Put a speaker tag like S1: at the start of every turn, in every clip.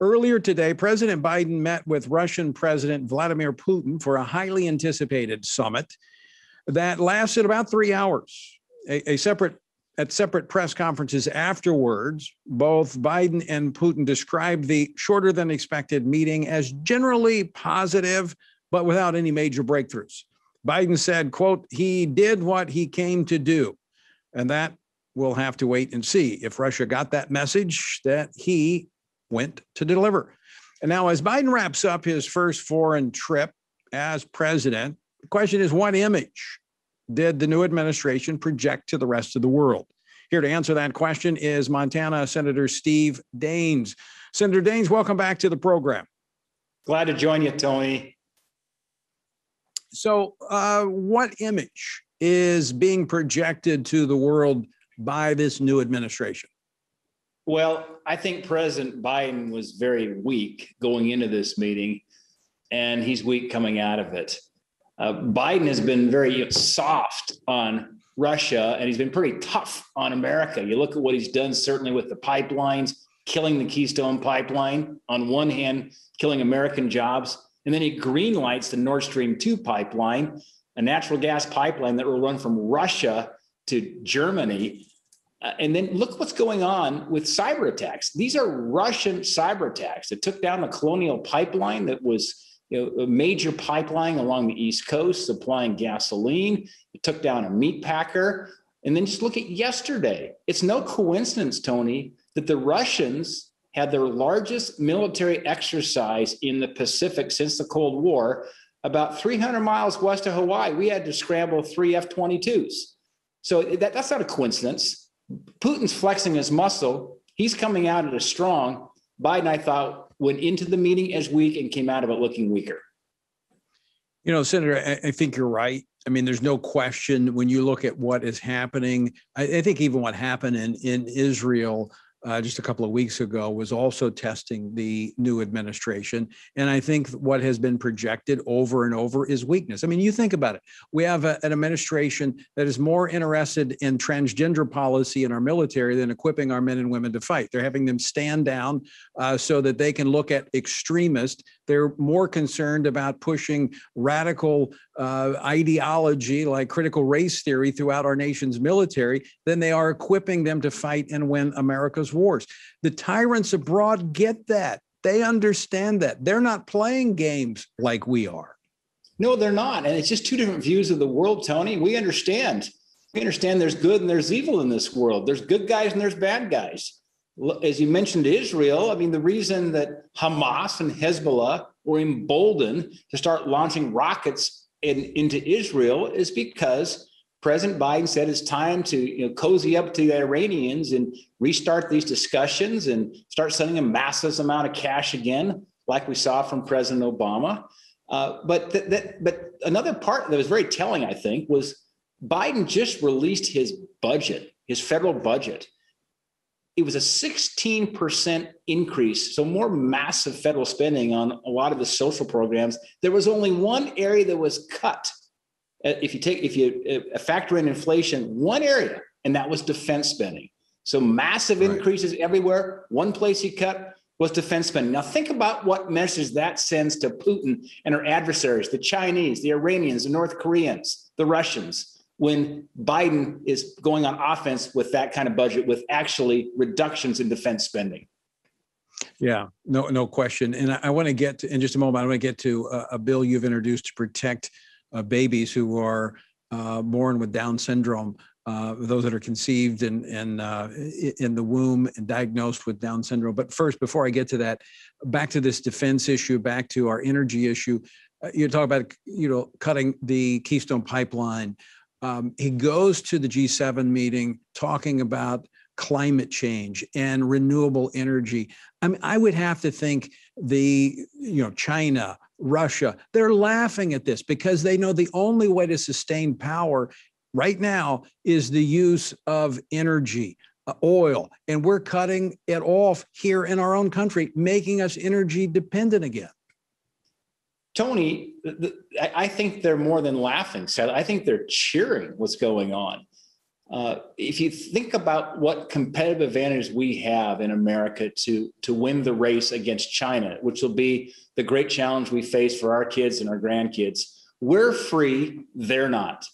S1: Earlier today, President Biden met with Russian President Vladimir Putin for a highly anticipated summit that lasted about 3 hours. At separate press conferences afterwards, both Biden and Putin described the shorter than expected meeting as generally positive, but without any major breakthroughs. Biden said, quote, he did what he came to do. And that we'll have to wait and see if Russia got that message that he went to deliver. And now, as Biden wraps up his first foreign trip as president, the question is, what image did the new administration project to the rest of the world? Here to answer that question is Montana Senator Steve Daines. Senator Daines, welcome back to the program.
S2: Glad to join you, Tony.
S1: So what image is being projected to the world by this new administration?
S2: Well, I think President Biden was very weak going into this meeting, and he's weak coming out of it. Biden has been very soft on Russia, and he's been pretty tough on America. You look at what he's done, certainly with the pipelines, killing the Keystone Pipeline, on one hand, killing American jobs, and then he green lights the Nord Stream 2 pipeline, a natural gas pipeline that will run from Russia to Germany. And then look what's going on with cyber attacks. These are Russian cyber attacks that took down the Colonial Pipeline that was a major pipeline along the East Coast supplying gasoline. It took down a meat packer. And then just look at yesterday. It's no coincidence, Tony, that the Russians had their largest military exercise in the Pacific since the Cold War, about 300 miles west of Hawaii. We had to scramble 3 F-22s. So that's not a coincidence. Putin's flexing his muscle. He's coming out at a strong. Biden, I thought, went into the meeting as weak and came out of it looking weaker.
S1: You know, Senator, I think you're right. I mean, there's no question when you look at what is happening. I think even what happened in Israel just a couple of weeks ago was also testing the new administration. And I think what has been projected over and over is weakness. I mean, you think about it. We have an administration that is more interested in transgender policy in our military than equipping our men and women to fight. They're having them stand down so that they can look at extremists. They're more concerned about pushing radical ideology like critical race theory throughout our nation's military than they are equipping them to fight and win America's wars. The tyrants abroad get that. They understand that. They're not playing games like we are.
S2: No, they're not. And it's just two different views of the world, Tony. We understand. We understand there's good and there's evil in this world. There's good guys and there's bad guys. As you mentioned Israel, I mean, the reason that Hamas and Hezbollah were emboldened to start launching rockets into Israel is because President Biden said it's time to cozy up to the Iranians and restart these discussions and start sending a massive amount of cash again, like we saw from President Obama. But another part that was very telling, I think, was Biden just released his budget, his federal budget. It was a 16% increase, so more massive federal spending on a lot of the social programs. There was only one area that was cut. If you factor in inflation, one area, and that was defense spending. So massive increases everywhere. One place he cut was defense spending. Now think about what message that sends to Putin and our adversaries, the Chinese, the Iranians, the North Koreans, the Russians, when Biden is going on offense with that kind of budget, with actually reductions in defense spending.
S1: Yeah, no question. And I want to get to, in just a moment, I want to get to a bill you've introduced to protect babies who are born with Down syndrome, those that are conceived in the womb and diagnosed with Down syndrome. But first, before I get to that, back to this defense issue, back to our energy issue. You talk about cutting the Keystone Pipeline. He goes to the G7 meeting talking about climate change and renewable energy. I mean, I would have to think China, Russia, they're laughing at this because they know the only way to sustain power right now is the use of energy, oil, and we're cutting it off here in our own country, making us energy dependent again.
S2: Tony, I think they're more than laughing. So I think they're cheering what's going on. If you think about what competitive advantage we have in America to win the race against China, which will be the great challenge we face for our kids and our grandkids, we're free, they're not.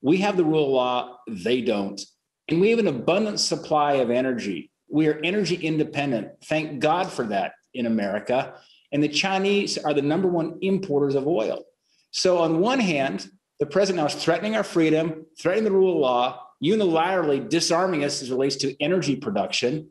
S2: We have the rule of law, they don't. And we have an abundant supply of energy. We are energy independent. Thank God for that in America. And the Chinese are the number one importers of oil. So on one hand, the president now is threatening our freedom, threatening the rule of law, unilaterally disarming us as it relates to energy production,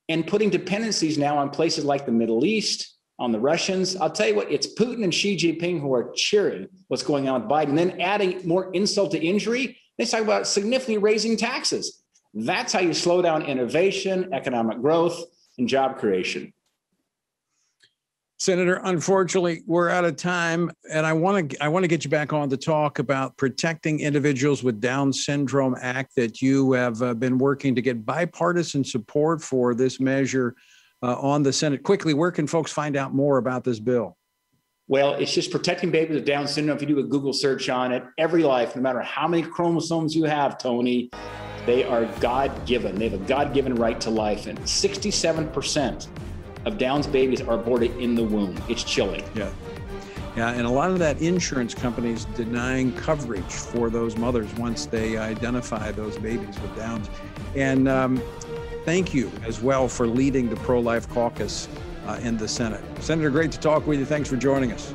S2: and putting dependencies now on places like the Middle East, on the Russians. I'll tell you what, it's Putin and Xi Jinping who are cheering what's going on with Biden, then adding more insult to injury. They talk about significantly raising taxes. That's how you slow down innovation, economic growth, and job creation.
S1: Senator, unfortunately, we're out of time, and I want to get you back on to talk about Protecting Individuals with Down Syndrome Act that you have been working to get bipartisan support for this measure on the Senate. Quickly, where can folks find out more about this bill?
S2: Well, it's just protecting babies with Down syndrome. If you do a Google search on it, every life, no matter how many chromosomes you have, Tony, they are God-given. They have a God-given right to life, and 67% of Down's babies are aborted in the womb. It's chilling.
S1: Yeah. Yeah, and a lot of that insurance companies denying coverage for those mothers once they identify those babies with Downs. And thank you as well for leading the pro-life caucus in the Senate. Senator, great to talk with you. Thanks for joining us.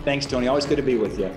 S2: Thanks, Tony. Always good to be with you.